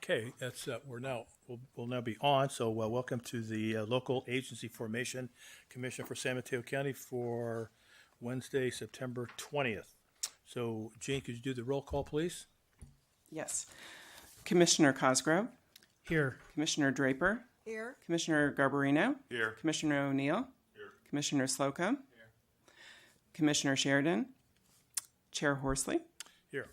Okay, that's we'll now be on. So welcome to the Local Agency Formation Commission for San Mateo County for Wednesday, September 20th. So Jane, could you do the roll call, please? Yes. Commissioner Cosgrove. Here. Commissioner Draper. Here. Commissioner Garbarino. Here. Commissioner O'Neill. Here. Commissioner Slocum. Here. Commissioner Sheridan. Chair Horsley. Here.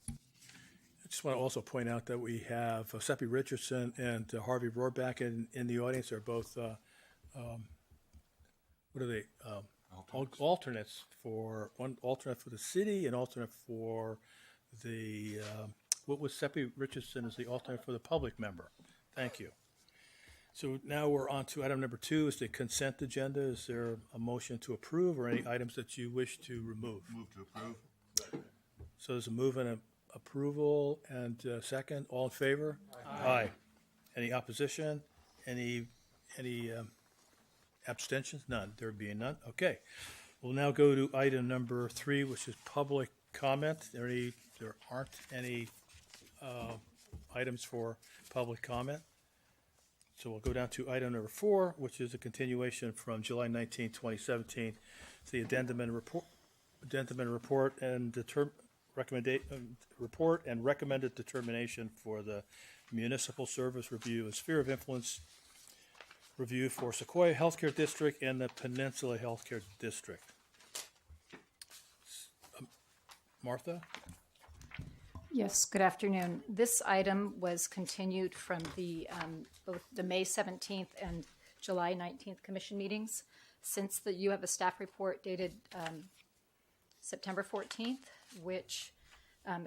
I just want to also point out that we have Seppi Richardson and Harvey Rohrback in the audience. They're both, what are they? Alternates for one alternate for the city and alternate for the, what was Seppi Richardson as the alternate for the public member? Thank you. So now we're on to item number 2 is the consent agenda. Is there a motion to approve or any items that you wish to remove? Move to approve. So there's a move and a approval and second. All in favor? Aye. Any opposition? Any abstentions? None. There being none. Okay. We'll now go to item number 3, which is public comment. There aren't any items for public comment. So we'll go down to item number 4, which is a continuation from July 19, 2017. It's the addendum and report and report and recommended determination for the municipal service review and sphere of influence review for Sequoia Healthcare District and the Peninsula Healthcare District. Martha? Yes, good afternoon. This item was continued from both the May 17th and July 19th commission meetings. Since you have a staff report dated September 14th, which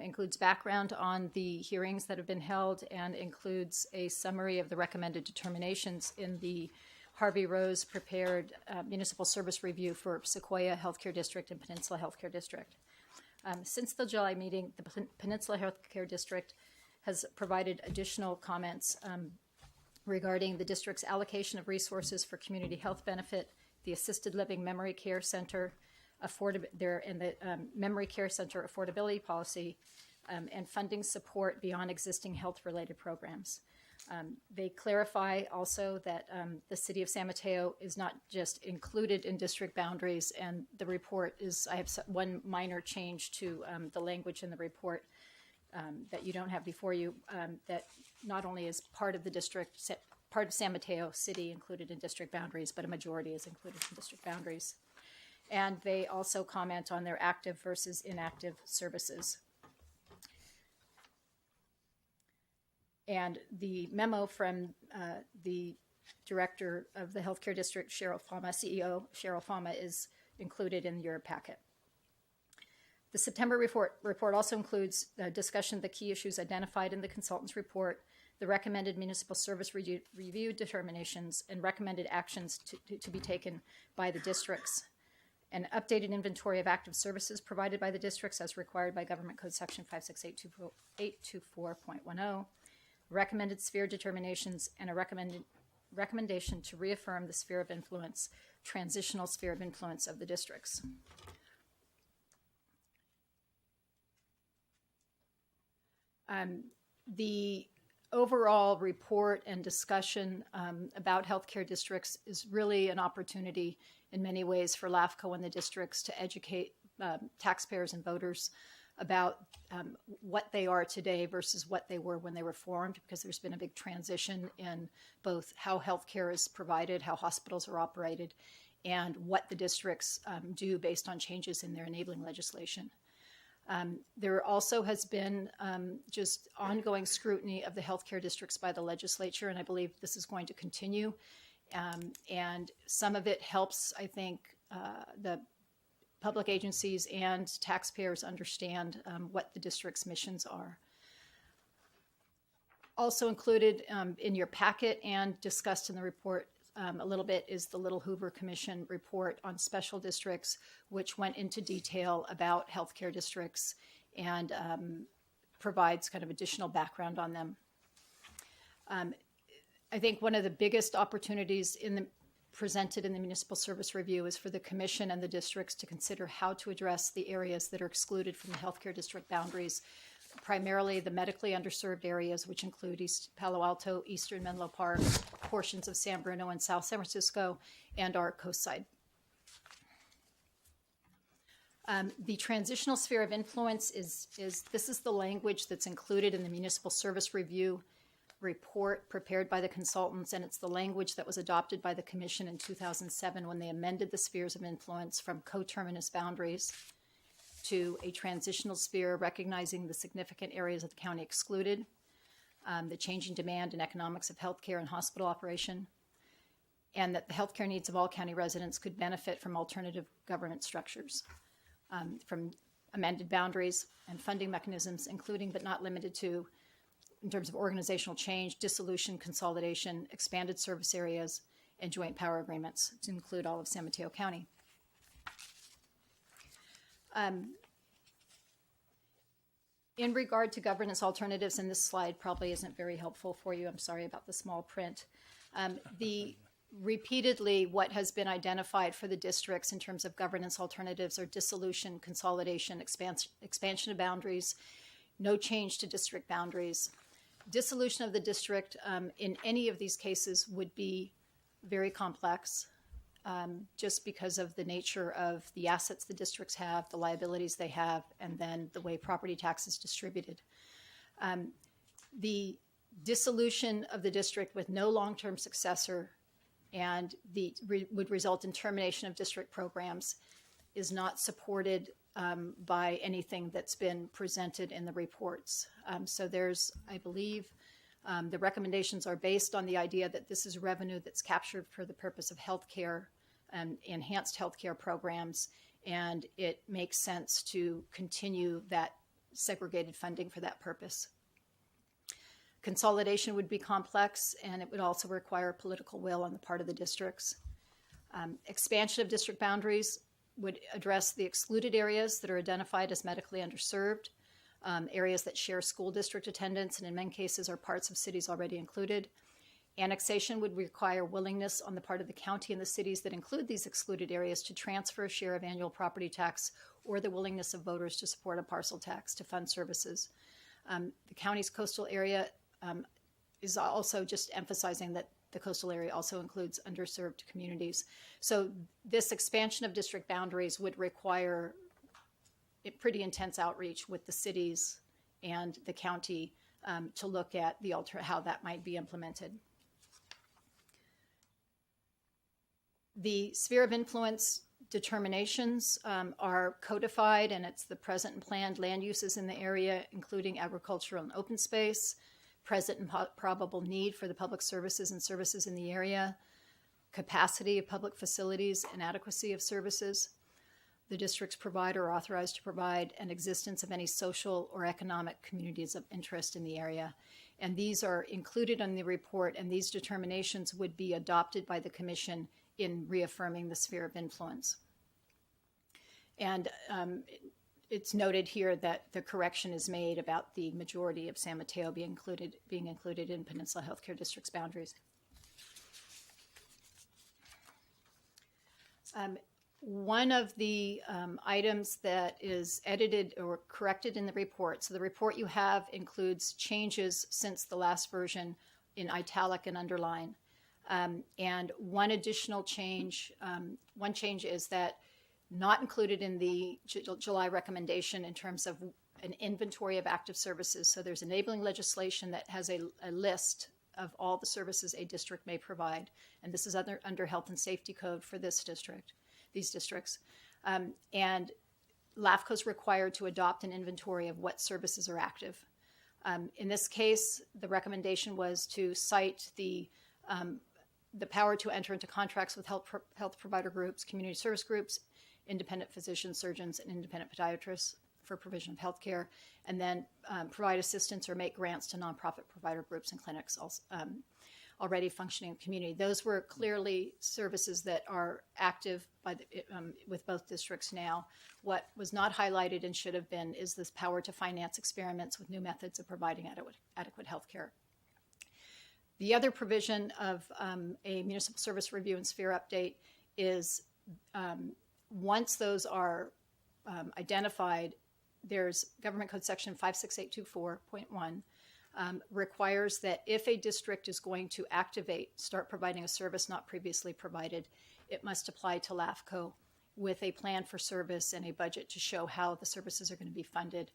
includes background on the hearings that have been held and includes a summary of the recommended determinations in the Harvey Rose prepared municipal service review for Sequoia Healthcare District and Peninsula Healthcare District. Since the July meeting, the Peninsula Healthcare District has provided additional comments regarding the district's allocation of resources for community health benefit, the assisted living memory care center, memory care center affordability policy, and funding support beyond existing health-related programs. They clarify also that the city of San Mateo is not just included in district boundaries, and the report is, I have one minor change to the language in the report that you don't have before you, that not only is part of the district, part of San Mateo City included in district boundaries, but a majority is included in district boundaries. And they also comment on their active versus inactive services. And the memo from the director of the healthcare district, Cheryl Fama, CEO Cheryl Fama, is included in your packet. The September report also includes a discussion of the key issues identified in the consultant's report, the recommended municipal service review determinations, and recommended actions to be taken by the districts. An updated inventory of active services provided by the districts as required by Government Code Section 56824.10, recommended sphere determinations, and a recommendation to reaffirm the sphere of influence, transitional sphere of influence of the districts. The overall report and discussion about healthcare districts is really an opportunity in many ways for LAFCo and the districts to educate taxpayers and voters about what they are today versus what they were when they were formed, because there's been a big transition in both how healthcare is provided, how hospitals are operated, and what the districts do based on changes in their enabling legislation. There also has been just ongoing scrutiny of the healthcare districts by the legislature, and I believe this is going to continue. And some of it helps, I think, the public agencies and taxpayers understand what the district's missions are. Also included in your packet and discussed in the report a little bit is the Little Hoover Commission report on special districts, which went into detail about healthcare districts and provides kind of additional background on them. I think one of the biggest opportunities presented in the municipal service review is for the commission and the districts to consider how to address the areas that are excluded from the healthcare district boundaries primarily the medically underserved areas, which include East Palo Alto, Eastern Menlo Park, portions of San Bruno and South San Francisco, and our coast side. The transitional sphere of influence is the language that's included in the municipal service review report prepared by the consultants, and it's the language that was adopted by the commission in 2007 when they amended the spheres of influence from coterminous boundaries to a transitional sphere, recognizing the significant areas of the county excluded, the changing demand and economics of healthcare and hospital operation, and that the healthcare needs of all county residents could benefit from alternative government structures, from amended boundaries and funding mechanisms, including but not limited to, in terms of organizational change, dissolution, consolidation, expanded service areas, and joint power agreements to include all of San Mateo County. In regard to governance alternatives, and this slide probably isn't very helpful for you, I'm sorry about the small print. Repeatedly, what has been identified for the districts in terms of governance alternatives are dissolution, consolidation, expansion of boundaries, no change to district boundaries. Dissolution of the district in any of these cases would be very complex, just because of the nature of the assets the districts have, the liabilities they have, and then the way property tax is distributed. The dissolution of the district with no long-term successor and would result in termination of district programs is not supported by anything that's been presented in the reports. So there's, I believe, the recommendations are based on the idea that this is revenue that's captured for the purpose of healthcare and enhanced healthcare programs, and it makes sense to continue that segregated funding for that purpose. Consolidation would be complex, and it would also require political will on the part of the districts. Expansion of district boundaries would address the excluded areas that are identified as medically underserved, areas that share school district attendance, and in many cases are parts of cities already included. Annexation would require willingness on the part of the county and the cities that include these excluded areas to transfer a share of annual property tax, or the willingness of voters to support a parcel tax to fund services. The county's coastal area is also just emphasizing that the coastal area also includes underserved communities. So this expansion of district boundaries would require a pretty intense outreach with the cities and the county to look at how that might be implemented. The sphere of influence determinations are codified, and it's the present and planned land uses in the area, including agricultural and open space, present and probable need for the public services and services in the area, capacity of public facilities and adequacy of services the districts provide or are authorized to provide, and existence of any social or economic communities of interest in the area. And these are included in the report, and these determinations would be adopted by the Commission in reaffirming the sphere of influence. And it's noted here that the correction is made about the majority of San Mateo being included in Peninsula Healthcare District's boundaries. One of the items that is edited or corrected in the report, so the report you have includes changes since the last version in italic and underline. And one additional change, one change is that not included in the July recommendation in terms of an inventory of active services. So there's enabling legislation that has a list of all the services a district may provide. And this is under health and safety code for this district, these districts. And LAFCo is required to adopt an inventory of what services are active. In this case, the recommendation was to cite the power to enter into contracts with health provider groups, community service groups, independent physicians, surgeons, and independent podiatrists for provision of health care, and then provide assistance or make grants to nonprofit provider groups and clinics also, already functioning in the community. Those were clearly services that are active by with both districts now. What was not highlighted and should have been is this power to finance experiments with new methods of providing adequate health care. The other provision of a municipal service review and sphere update is once those are identified, there's Government Code Section 56824.1 requires that if a district is going to start providing a service not previously provided, it must apply to LAFCo with a plan for service and a budget to show how the services are going to be funded.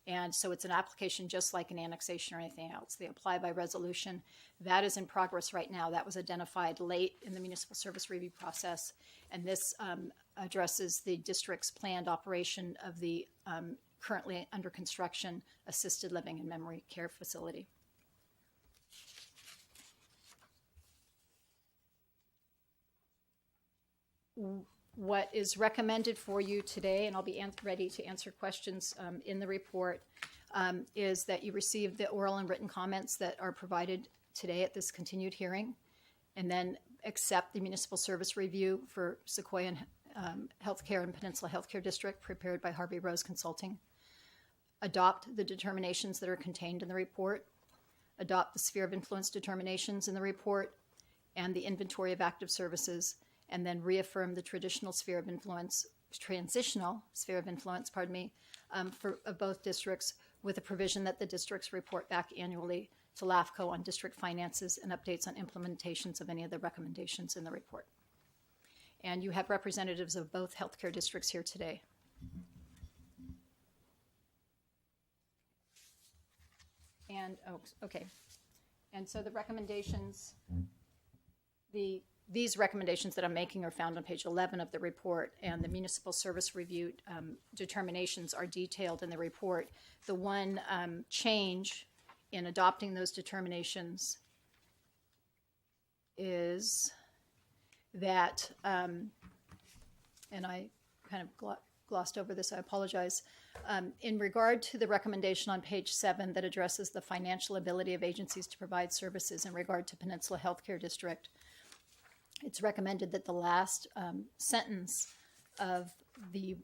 And so it's an application just like an annexation or anything else. They apply by resolution. That is in progress right now. That was identified late in the municipal service review process. And this addresses the district's planned operation of the currently under construction assisted living and memory care facility. What is recommended for you today, and I'll be ready to answer questions in the report, is that you receive the oral and written comments that are provided today at this continued hearing, and then accept the municipal service review for Sequoia Healthcare and Peninsula Healthcare District prepared by Harvey Rose Consulting. Adopt the determinations that are contained in the report. Adopt the sphere of influence determinations in the report and the inventory of active services, and then reaffirm the transitional sphere of influence, for both districts, with a provision that the districts report back annually to LAFCo on district finances and updates on implementations of any of the recommendations in the report. And you have representatives of both healthcare districts here today. And, okay. And so the recommendations, these recommendations that I'm making are found on page 11 of the report, and the municipal service review determinations are detailed in the report. The one change in adopting those determinations is that, and I kind of glossed over this, I apologize. In regard to the recommendation on page 7 that addresses the financial ability of agencies to provide services in regard to Peninsula Healthcare District, it's recommended that the last sentence of the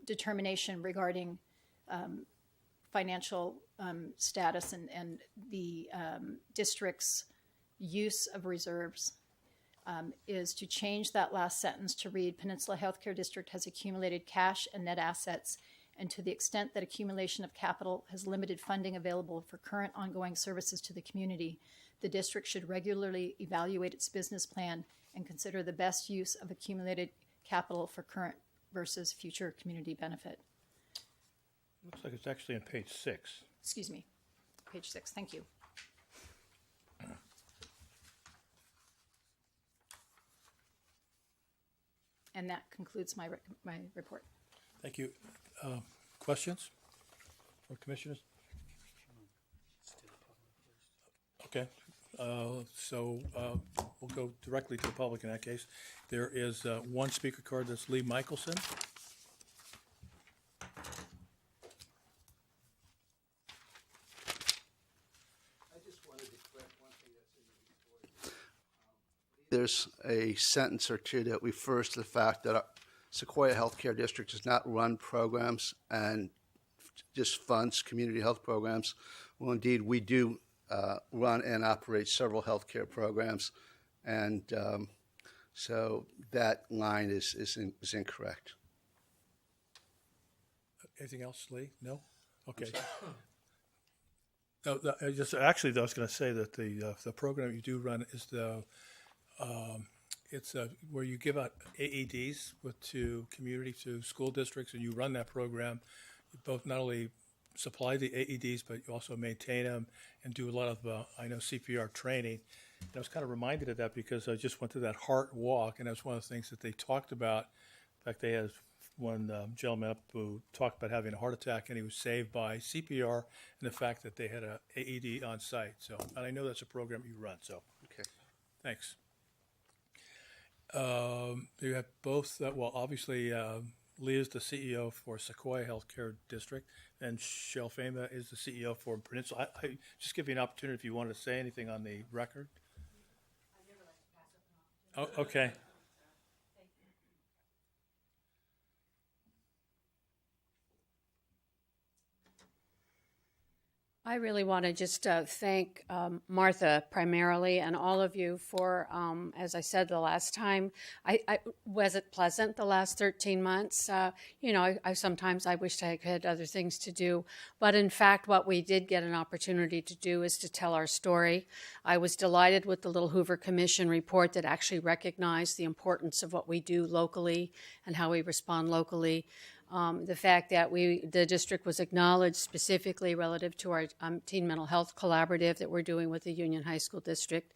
determination regarding financial status and the district's use of reserves is to change that last sentence to read, Peninsula Healthcare District has accumulated cash and net assets, and to the extent that accumulation of capital has limited funding available for current ongoing services to the community, the district should regularly evaluate its business plan and consider the best use of accumulated capital for current versus future community benefit. Looks like it's actually on page 6. Excuse me, page 6, thank you. And that concludes my report. Thank you. Questions for commissioners? Okay. So we'll go directly to the public in that case. There is one speaker card. That's Lee Michelson. I just wanted to correct one thing that's in the report. There's a sentence or two that refers to the fact that Sequoia Healthcare District does not run programs and just funds community health programs. Well, indeed, we do run and operate several healthcare programs, and so that line is incorrect. Anything else, Lee? No? Okay. No, I was going to say that the program you do run is it's where you give out AEDs to school districts, and you run that program. You both not only supply the AEDs, but you also maintain them and do a lot of, CPR training. And I was kind of reminded of that because I just went to that heart walk, and that's one of the things that they talked about. In fact, they had one gentleman up who talked about having a heart attack, and he was saved by CPR and the fact that they had an AED on site. So, and I know that's a program you run. So, Okay. Thanks. You have both, obviously, Lee is the CEO for Sequoia Healthcare District, and Shel Fama is the CEO for Peninsula. I just give you an opportunity if you wanted to say anything on the record. I'd never like to pass up an opportunity. Oh, okay. I really want to just thank Martha primarily and all of you for, as I said the last time, was it pleasant the last 13 months? I sometimes I wished I had other things to do, but in fact what we did get an opportunity to do is to tell our story. I was delighted with the Little Hoover Commission report that actually recognized the importance of what we do locally and how we respond locally. The fact that the district was acknowledged specifically relative to our teen mental health collaborative that we're doing with the Union High School District.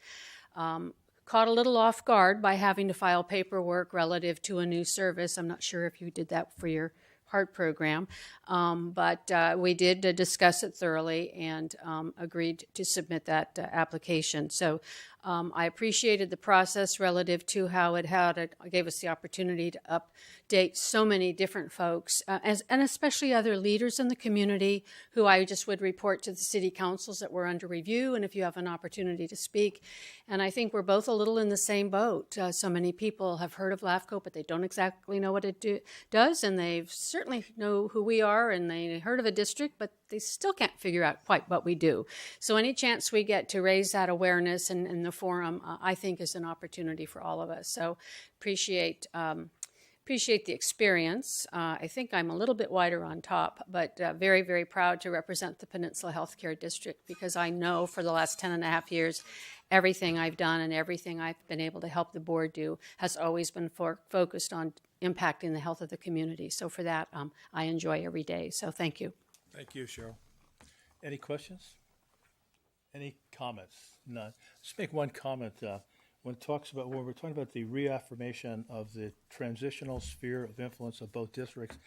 Caught a little off guard by having to file paperwork relative to a new service. I'm not sure if you did that for your HEART program, but we did discuss it thoroughly and agreed to submit that application. So I appreciated the process relative to how it gave us the opportunity to update so many different folks, and especially other leaders in the community who I just would report to the city councils that were under review, and if you have an opportunity to speak. And I think we're both a little in the same boat. So many people have heard of LAFCo, but they don't exactly know what it does, and they certainly know who we are, and they heard of a district, but they still can't figure out quite what we do. So any chance we get to raise that awareness in the forum, I think is an opportunity for all of us. So appreciate the experience. I think I'm a little bit wider on top, but very, very proud to represent the Peninsula Healthcare District because I know for the last 10 and a half years, everything I've done and everything I've been able to help the board do has always been focused on impacting the health of the community. So for that, I enjoy every day. So thank you. Thank you, Cheryl. Any questions? Any comments? None. Just make one comment. When we're talking about the reaffirmation of the transitional sphere of influence of both districts,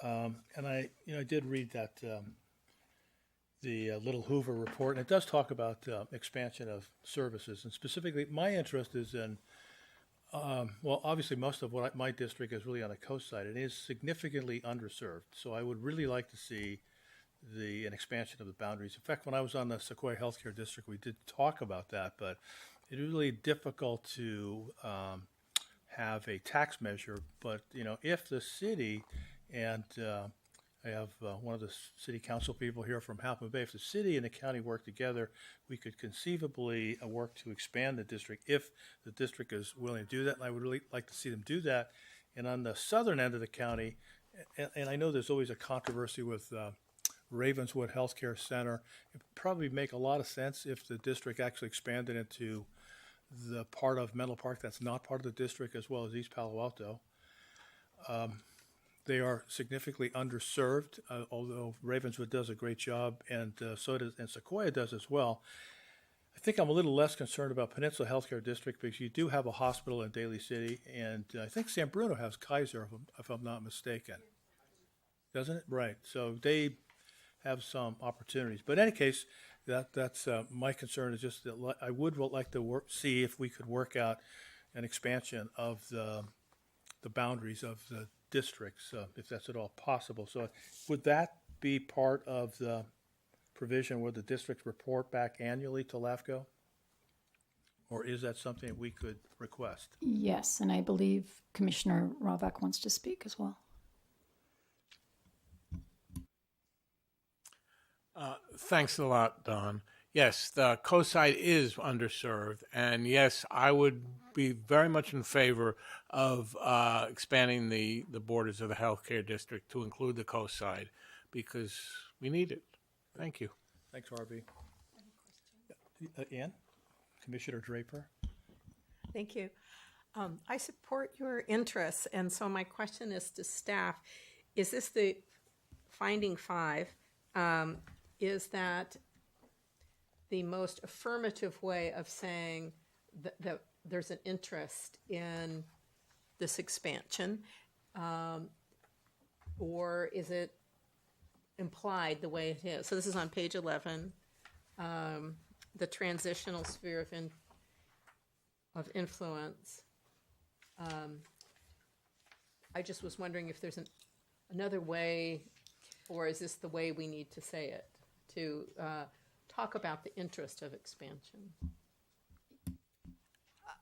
and I did read that the Little Hoover report, and it does talk about expansion of services, and specifically, my interest is in. Obviously, most of what my district is really on the coast side. It is significantly underserved, so I would really like to see an expansion of the boundaries. In fact, when I was on the Sequoia Healthcare District, we did talk about that, but it is really difficult to have a tax measure. But if the city and I have one of the city council people here from Half Moon Bay. If the city and the county work together, we could conceivably work to expand the district if the district is willing to do that. And I would really like to see them do that. And on the southern end of the county, and I know there's always a controversy with Ravenswood Healthcare Center. It would probably make a lot of sense if the district actually expanded into the part of Menlo Park that's not part of the district, as well as East Palo Alto. They are significantly underserved, although Ravenswood does a great job, and Sequoia does as well. I think I'm a little less concerned about Peninsula Healthcare District because you do have a hospital in Daly City, and I think San Bruno has Kaiser, if I'm not mistaken. Doesn't it? Right. So they have some opportunities. But in any case, that's my concern is just that I would like to see if we could work out an expansion of the boundaries of the districts, if that's at all possible. So would that be part of the provision where the districts report back annually to LAFCo? Or is that something that we could request? Yes, and I believe Commissioner Rovak wants to speak as well. Thanks a lot, Don. Yes, the coast side is underserved, and yes, I would be very much in favor of expanding the borders of the healthcare district to include the coast side because we need it. Thank you. Thanks, Harvey. Ann? Commissioner Draper? Thank you. I support your interests, and so my question is to staff. Is this the finding 5? Is that the most affirmative way of saying that there's an interest in this expansion? Or is it implied the way it is? So this is on page 11, the transitional sphere of influence. I just was wondering if there's another way, or is this the way we need to say it, to talk about the interest of expansion?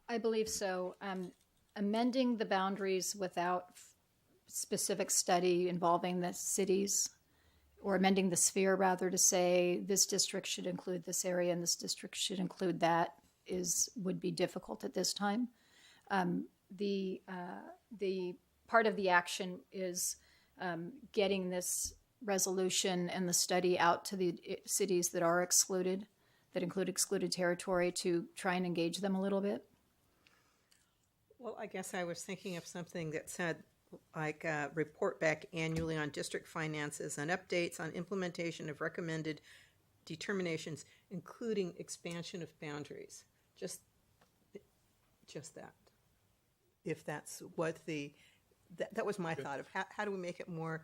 I believe so. Amending the boundaries without specific study involving the cities or amending the sphere rather to say this district should include this area and this district should include that would be difficult at this time. The part of the action is getting this resolution and the study out to the cities that are excluded, that include excluded territory, to try and engage them a little bit. Well, I guess I was thinking of something that said, like, report back annually on district finances and updates on implementation of recommended determinations, including expansion of boundaries. Just that. If that's what that was my thought of how do we make it more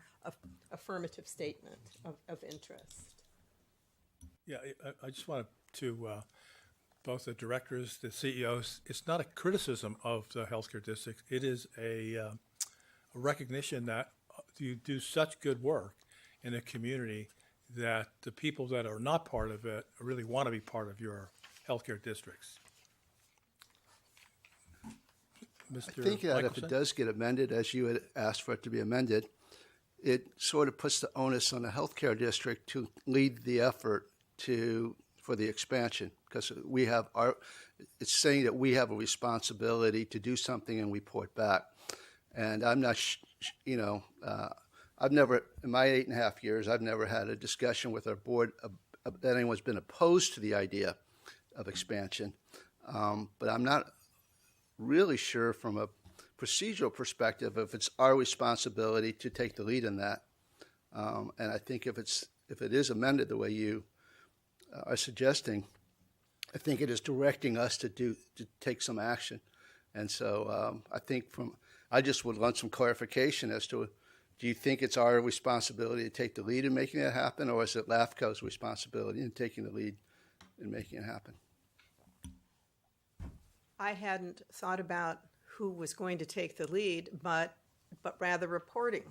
affirmative statement of interest. Yeah, I just wanted to, both the directors, the CEOs, it's not a criticism of the healthcare district. It is a recognition that you do such good work in the community that the people that are not part of it really want to be part of your healthcare districts. Mr. I think that if Michelson? it does get amended, as you had asked for it to be amended, it sort of puts the onus on the healthcare district to lead the effort for the expansion, because it's saying that we have a responsibility to do something and report back. And I'm not, I've never, in my 8.5 years, I've never had a discussion with our board that anyone's been opposed to the idea of expansion. But I'm not really sure from a procedural perspective if it's our responsibility to take the lead in that. And I think if it is amended the way you are suggesting, I think it is directing us to take some action. And so I think I just would want some clarification as to, do you think it's our responsibility to take the lead in making it happen, or is it LAFCo's responsibility in taking the lead in making it happen? I hadn't thought about who was going to take the lead, but rather reporting.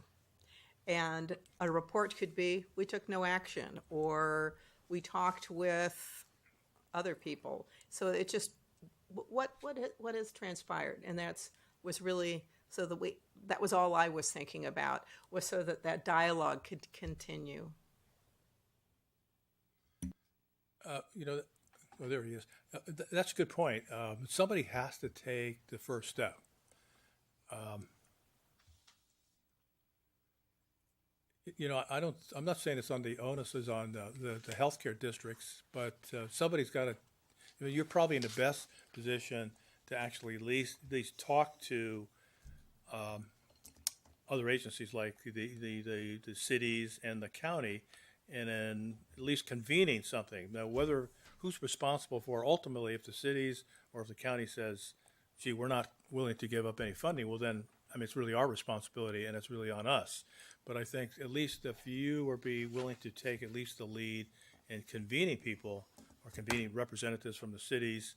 And a report could be, we took no action, or we talked with other people. So it just, what has transpired? And was really, so that was all I was thinking about, was so that dialogue could continue. Oh, there he is. That's a good point. Somebody has to take the first step. I'm not saying it's on the onus is on the healthcare districts, but somebody's got to. You're probably in the best position to actually at least talk to other agencies like the cities and the county, and then at least convening something. Now, who's responsible for ultimately, if the cities or if the county says, gee, we're not willing to give up any funding, well then, it's really our responsibility and it's really on us. But I think at least if you would be willing to take at least the lead in convening people or convening representatives from the cities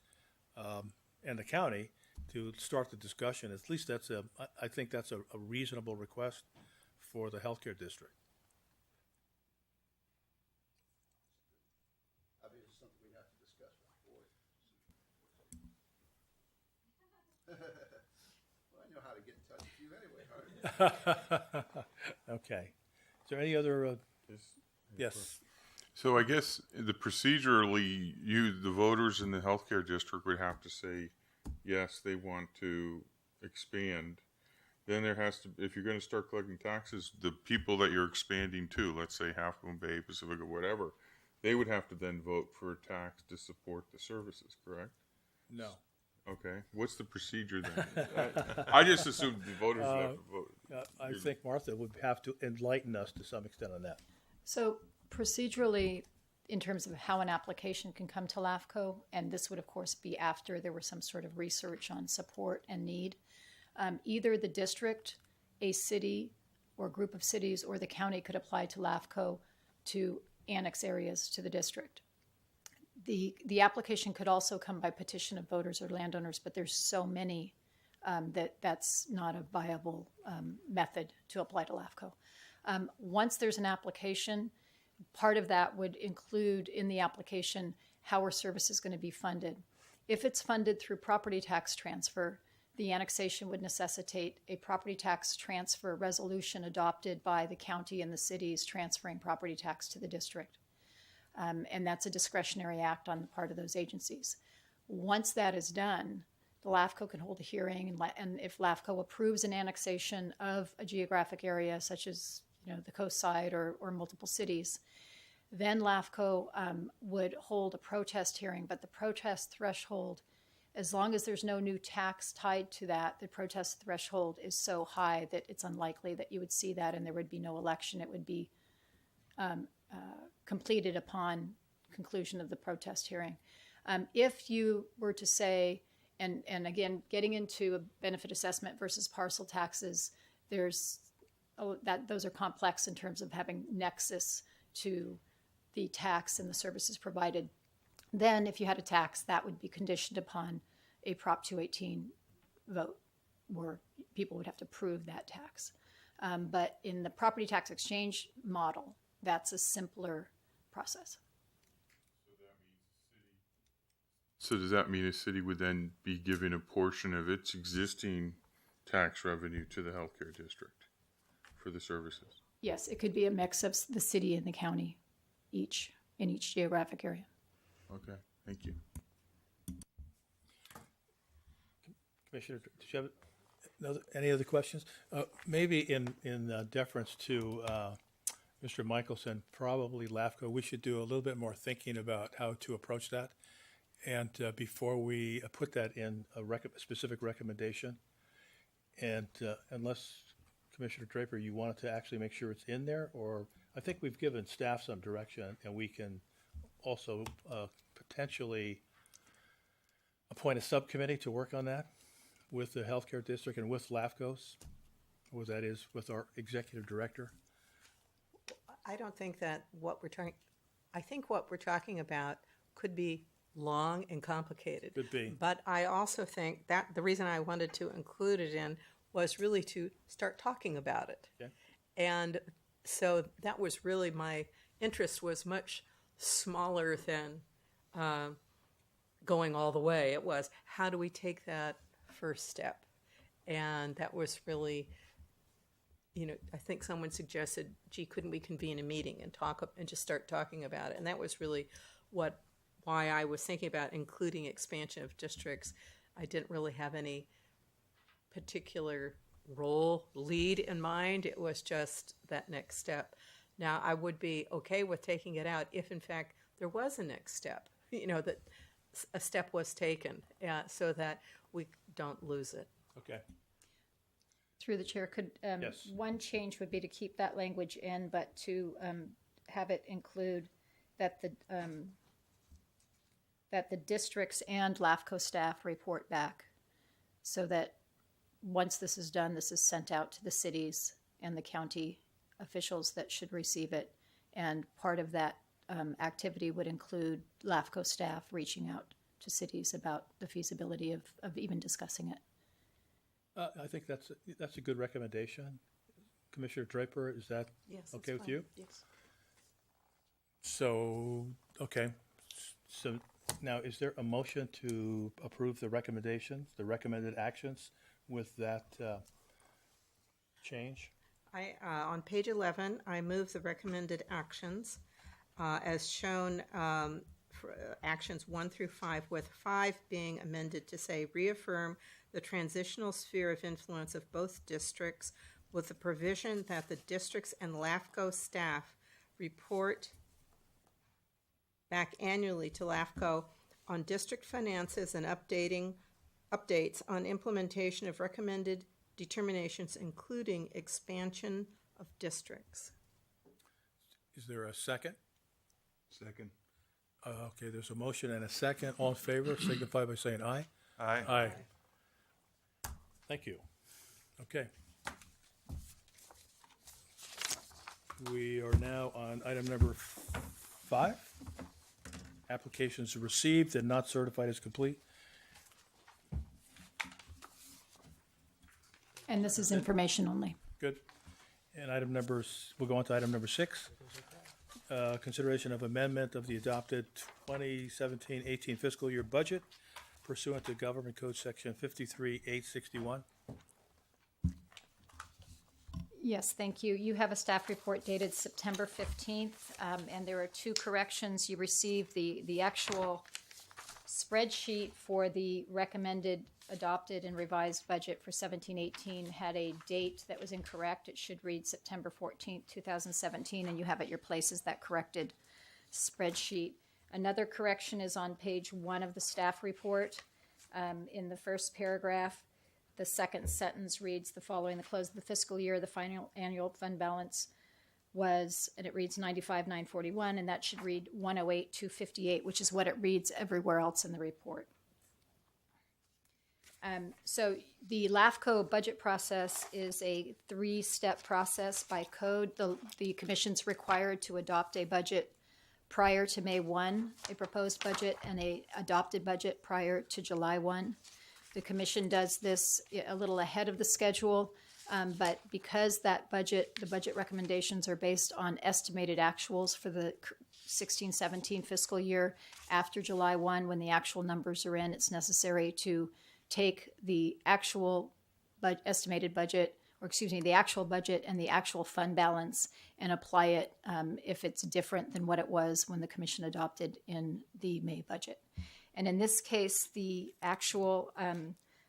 and the county to start the discussion, at least I think that's a reasonable request for the healthcare district. Well, I know how to get in touch with you anyway, Harvey. Okay. Is there any other? Yes. So I guess procedurally, the voters in the healthcare district would have to say, yes, they want to expand. Then there has to, if you're going to start collecting taxes, the people that you're expanding to, let's say Half Moon Bay, Pacific, or whatever, they would have to then vote for a tax to support the services, correct? No. Okay. What's the procedure then? I just assumed the voters would have to vote. I think Martha would have to enlighten us to some extent on that. So procedurally, in terms of how an application can come to LAFCo, and this would of course be after there was some sort of research on support and need, either the district, a city or group of cities, or the county could apply to LAFCo to annex areas to the district. The application could also come by petition of voters or landowners, but there's so many that's not a viable method to apply to LAFCo. Once there's an application, part of that would include in the application how our service is going to be funded. If it's funded through property tax transfer, the annexation would necessitate a property tax transfer resolution adopted by the county and the cities transferring property tax to the district. And that's a discretionary act on the part of those agencies. Once that is done, the LAFCo can hold a hearing, and if LAFCO approves an annexation of a geographic area, such as the coast side or multiple cities, then LAFCO would hold a protest hearing. But the protest threshold, as long as there's no new tax tied to that, the protest threshold is so high that it's unlikely that you would see that, and there would be no election. It would be completed upon conclusion of the protest hearing. If you were to say, and again, getting into a benefit assessment versus parcel taxes, those are complex in terms of having nexus to the tax and the services provided. Then if you had a tax, that would be conditioned upon a Prop 218 vote, where people would have to prove that tax. But in the property tax exchange model, that's a simpler process. So does that mean a city would then be giving a portion of its existing tax revenue to the healthcare district for the services? Yes, it could be a mix of the city and the county, in each geographic area. Okay, thank you. Commissioner, did you have any other questions? Maybe in deference to Mr. Michelson, probably LAFCO, we should do a little bit more thinking about how to approach that. And before we put that in a specific recommendation, and unless Commissioner Draper, you wanted to actually make sure it's in there, or I think we've given staff some direction, and we can also potentially appoint a subcommittee to work on that with the healthcare district and with LAFCO's, or that is with our executive director. I don't think that I think what we're talking about could be long and complicated. Could be. But I also think that the reason I wanted to include it in was really to start talking about it. Okay. And so that was really my interest, was much smaller than going all the way. It was, how do we take that first step? And that was really, I think someone suggested, gee, couldn't we convene a meeting and talk and just start talking about it? And that was really why I was thinking about including expansion of districts. I didn't really have any particular lead in mind. It was just that next step. Now, I would be okay with taking it out if, in fact, there was a next step, that a step was taken, so that we don't lose it. Okay. Through the chair, could Yes. one change would be to keep that language in, but to have it include that the districts and LAFCO staff report back, so that once this is done, this is sent out to the cities and the county officials that should receive it. And part of that activity would include LAFCO staff reaching out to cities about the feasibility of even discussing it. I think that's a good recommendation. Commissioner Draper, is that Yes, okay with fine. you? Yes. So, okay. So now, is there a motion to approve the recommendations, the recommended actions with that change? On page 11, I move the recommended actions as shown for actions 1 through 5, with 5 being amended to say reaffirm the transitional sphere of influence of both districts, with the provision that the districts and LAFCO staff report back annually to LAFCO on district finances and updates on implementation of recommended determinations, including expansion of districts. Is there a second? Second. Okay, there's a motion and a second. All in favor, signify by saying aye. Aye. Aye. Thank you. Okay. We are now on item number 5. Applications received and not certified as complete. And this is information only. Good. And we'll go on to item number 6. Consideration of amendment of the adopted 2017-18 fiscal year budget pursuant to Government Code Section 53861. Yes, thank you. You have a staff report dated September 15th, and there are two corrections. You received the actual spreadsheet for the recommended, adopted, and revised budget for 17-18 had a date that was incorrect. It should read September 14th, 2017, and you have at your places that corrected spreadsheet. Another correction is on page 1 of the staff report. In the first paragraph, the second sentence reads the following: the close of the fiscal year, the final annual fund balance was, and it reads 95,941, and that should read 108,258, which is what it reads everywhere else in the report. So the LAFCo budget process is a 3-step process by code. The commission's required to adopt a budget prior to May 1, a proposed budget, and a adopted budget prior to July 1. The commission does this a little ahead of the schedule, but because the budget recommendations are based on estimated actuals for the 16-17 fiscal year after July 1, when the actual numbers are in, it's necessary to take the actual estimated budget, or excuse me, the actual budget and the actual fund balance and apply it if it's different than what it was when the commission adopted in the May budget. And in this case, the actual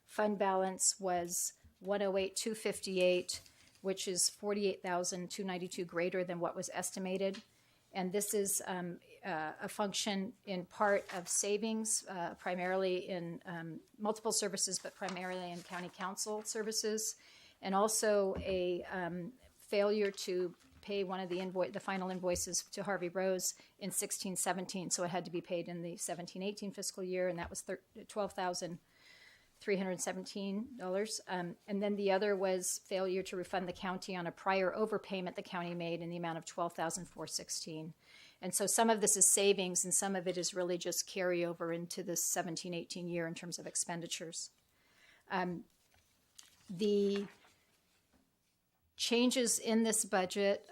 fund balance was 108,258, which is 48,292 greater than what was estimated. And this is a function in part of savings, primarily in multiple services, but primarily in county council services, and also a failure to pay one of the final invoices to Harvey Rose in 16-17, so it had to be paid in the 17-18 fiscal year, and that was $12,317. And then the other was failure to refund the county on a prior overpayment the county made in the amount of $12,416. And so some of this is savings, and some of it is really just carryover into the 17-18 year in terms of expenditures. The changes in this budget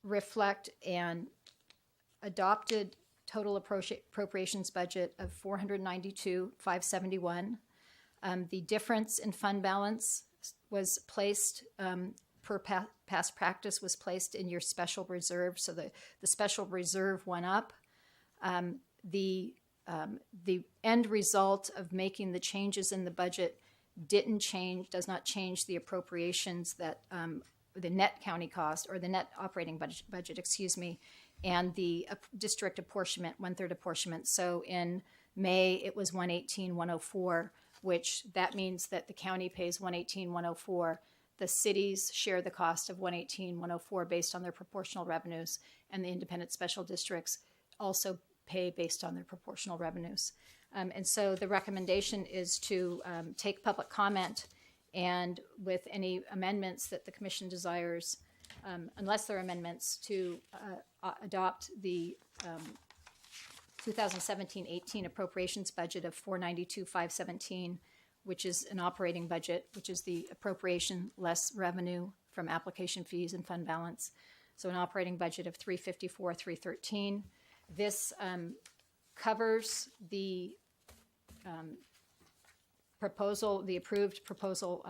reflect an adopted total appropriations budget of $492,571. The difference in fund balance was placed, per past practice, was placed in your special reserve. So the special reserve went up. The end result of making the changes in the budget does not change the appropriations that the net county cost, or the net operating budget, and the district apportionment, 1/3 apportionment. So in May, it was 118,104, which that means that the county pays 118,104. The cities share the cost of 118,104 based on their proportional revenues, and the independent special districts also pay based on their proportional revenues. And so the recommendation is to take public comment, and with any amendments that the commission desires, unless there are amendments, to adopt the 2017-18 appropriations budget of $492,517, which is an operating budget, which is the appropriation less revenue from application fees and fund balance. So an operating budget of $354,313. This covers the proposal, the approved proposal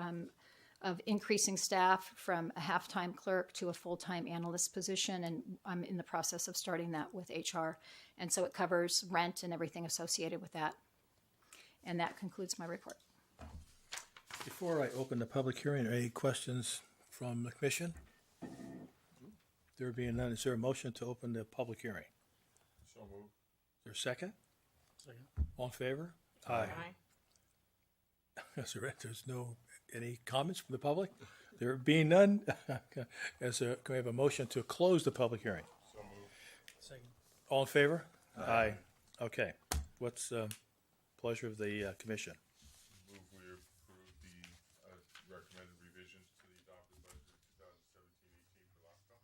of increasing staff from a half-time clerk to a full-time analyst position, and I'm in the process of starting that with HR. And so it covers rent and everything associated with that. And that concludes my report. Before I open the public hearing, are any questions from the commission? There being none, is there a motion to open the public hearing? So moved. Is there a second? Second. All in favor? Aye. Yes, there's any comments from the public? There being none, can we have a motion to close the public hearing? So moved. Second. All in favor? Aye. Okay. What's the pleasure of the commission? Move we approve the recommended revisions to the adopted budget for 2017-18 for LAFCo.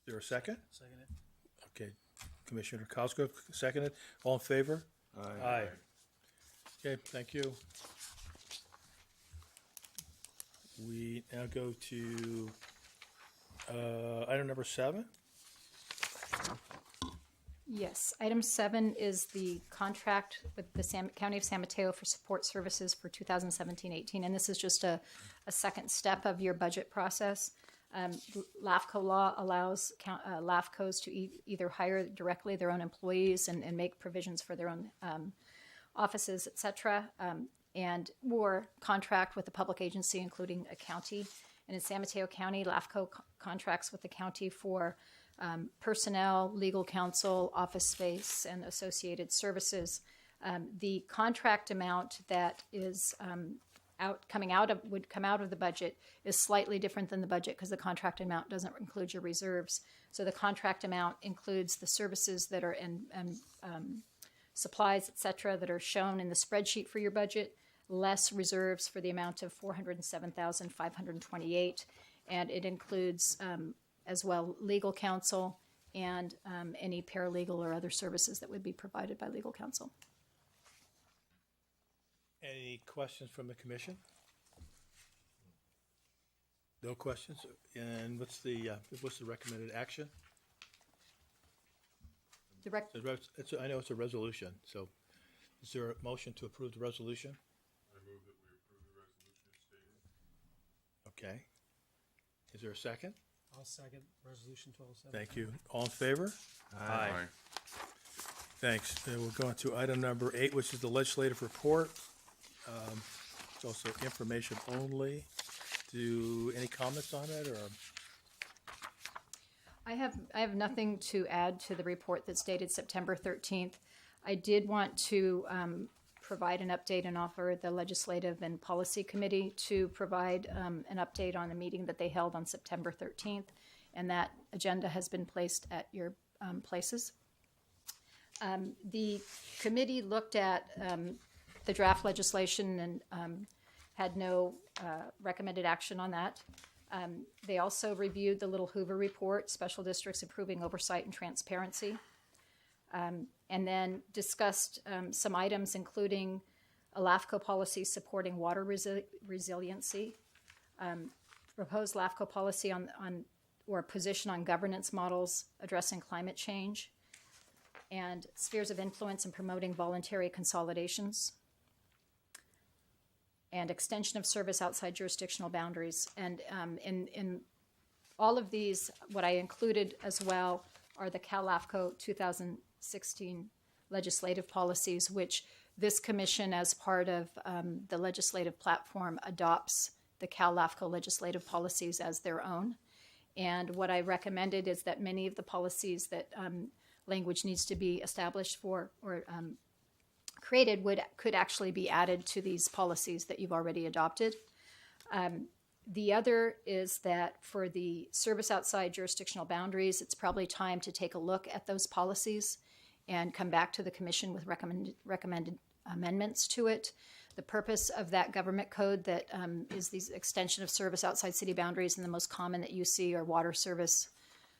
Is there a second? Second. Okay. Commissioner Cosgrove, seconded. All in favor? Aye. Okay, thank you. We now go to item number 7. Yes. Item 7 is the contract with the County of San Mateo for support services for 2017-18, and this is just a second step of your budget process. LAFCo law allows LAFCos to either hire directly their own employees and make provisions for their own offices, et cetera, and or contract with a public agency, including a county. And in San Mateo County, LAFCo contracts with the county for personnel, legal counsel, office space, and associated services. The contract amount that is would come out of the budget is slightly different than the budget because the contract amount doesn't include your reserves. So the contract amount includes the services that are in supplies, et cetera, that are shown in the spreadsheet for your budget, less reserves for the amount of $407,528, and it includes as well legal counsel and any paralegal or other services that would be provided by legal counsel. Any questions from the commission? No questions? And what's the recommended action? I know it's a resolution, so is there a motion to approve the resolution? I move that we approve the resolution as stated. Okay. Is there a second? I'll second Resolution 1207. Thank you. All in favor? Aye. Thanks. Then we'll go on to item number 8, which is the legislative report. It's also information only. Any comments on it, or? I have nothing to add to the report that's dated September 13th. I did want to provide an update and offer the Legislative and Policy Committee to provide an update on the meeting that they held on September 13th, and that agenda has been placed at your places. The committee looked at the draft legislation and had no recommended action on that. They also reviewed the Little Hoover report, Special Districts Improving Oversight and Transparency, and then discussed some items including a LAFCo policy supporting water resiliency, proposed LAFCo policy on or position on governance models addressing climate change, and spheres of influence in promoting voluntary consolidations, and extension of service outside jurisdictional boundaries. And in all of these, what I included as well are the Cal LAFCo 2016 legislative policies, which this commission, as part of the legislative platform, adopts the Cal LAFCo legislative policies as their own. And what I recommended is that many of the policies that language needs to be established for or created could actually be added to these policies that you've already adopted. The other is that for the service outside jurisdictional boundaries, it's probably time to take a look at those policies and come back to the commission with recommended amendments to it. The purpose of that government code that is these extension of service outside city boundaries, and the most common that you see are water service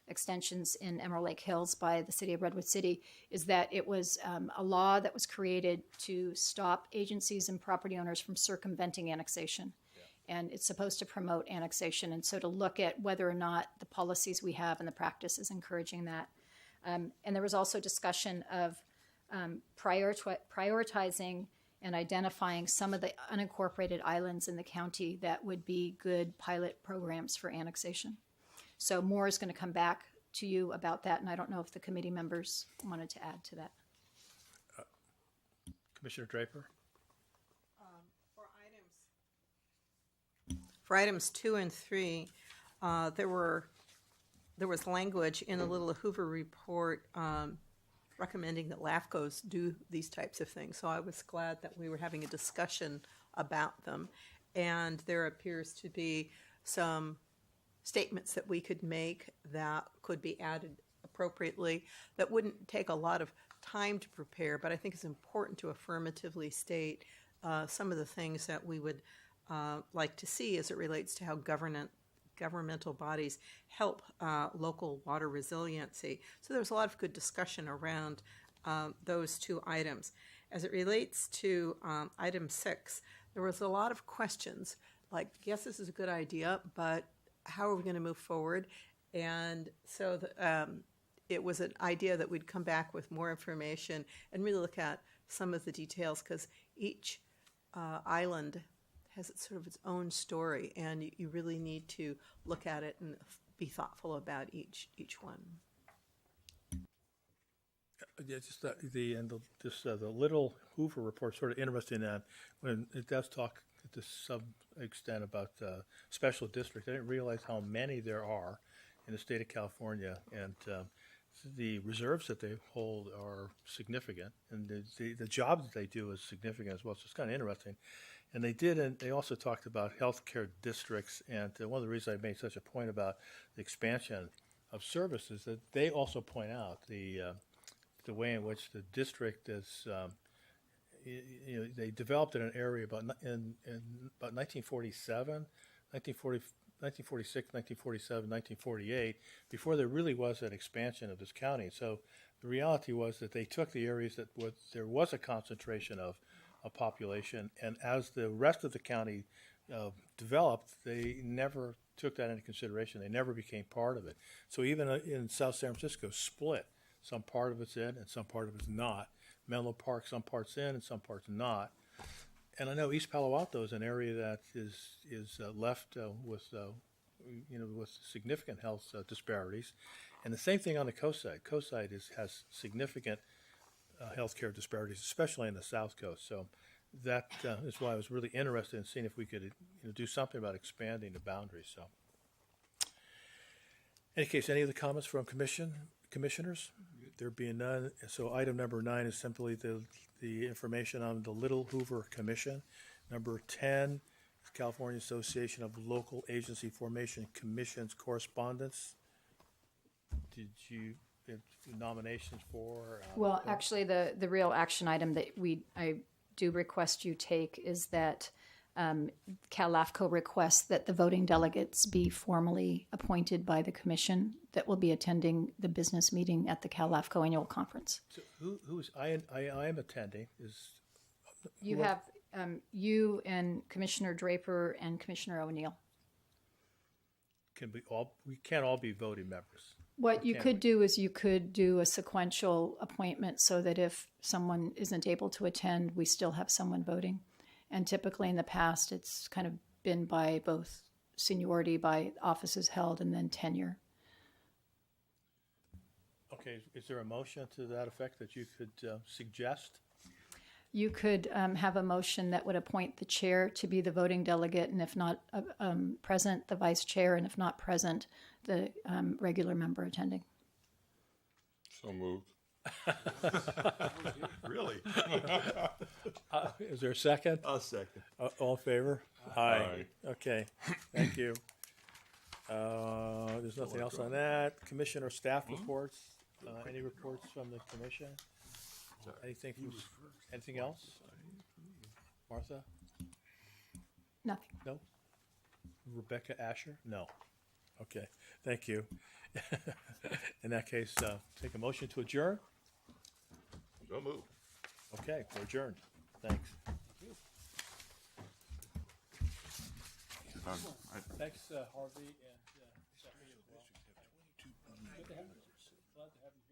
extensions in Emerald Lake Hills by the city of Redwood City, is that it was a law that was created to stop agencies and property owners from circumventing annexation. Yeah. And it's supposed to promote annexation. And so to look at whether or not the policies we have and the practice is encouraging that. And there was also discussion of prioritizing and identifying some of the unincorporated islands in the county that would be good pilot programs for annexation. So more is going to come back to you about that, and I don't know if the committee members wanted to add to that. Commissioner Draper? For items 2 and 3, there was language in the Little Hoover report recommending that LAFCOs do these types of things. So I was glad that we were having a discussion about them, and there appears to be some statements that we could make that could be added appropriately that wouldn't take a lot of time to prepare, but I think it's important to affirmatively state some of the things that we would like to see as it relates to how governmental bodies help local water resiliency. So there was a lot of good discussion around those two items. As it relates to item 6, there was a lot of questions like, yes, this is a good idea, but how are we going to move forward? And so it was an idea that we'd come back with more information and really look at some of the details, because each island has sort of its own story, and you really need to look at it and be thoughtful about each one. Yeah, just the Little Hoover report sort of interesting that when it does talk to some extent about special districts. I didn't realize how many there are in the state of California, and the reserves that they hold are significant, and the job that they do is significant as well. So it's kind of interesting. And they also talked about healthcare districts, and one of the reasons I made such a point about the expansion of services that they also point out the way in which the district is, they developed in an area in about 1947, 1946, 1947, 1948, before there really was an expansion of this county. So the reality was that they took the areas there was a concentration of population, and as the rest of the county developed, they never took that into consideration. They never became part of it. So even in South San Francisco, split. Some part of it's in and some part of it's not. Menlo Park, some parts in and some parts not. And I know East Palo Alto is an area that is left with significant health disparities, and the same thing on the coast side. Coast side has significant healthcare disparities, especially in the South Coast. So that is why I was really interested in seeing if we could do something about expanding the boundaries. So, in any case, any other comments from commissioners? There being none, so item number 9 is simply the information on the Little Hoover Commission. Number 10, California Association of Local Agency Formation Commissions correspondence. Did you have nominations for? Well, actually, the real action item that I do request you take is that LAFCo requests that the voting delegates be formally appointed by the commission that will be attending the business meeting at the LAFCo annual conference. So who's I am attending is. You have you and Commissioner Draper and Commissioner O'Neill. We can't all be voting members. What you could do is you could do a sequential appointment so that if someone isn't able to attend, we still have someone voting. And typically in the past, it's kind of been by both seniority, by offices held, and then tenure. Okay, is there a motion to that effect that you could suggest? You could have a motion that would appoint the chair to be the voting delegate, and if not present, the vice chair, and if not present, the regular member attending. So moved. Really? Is there a second? I'll second. All in favor? Aye. Okay, thank you. There's nothing else on that. Commissioner staff reports. Any reports from the commission? Anything else? Martha? Nothing. No? Rebecca Asher? No. Okay, thank you. In that case, take a motion to adjourn. So moved. Okay, we're adjourned. Thanks. Thanks, Harvey and Stephanie as well. Good to have you. Glad to have you.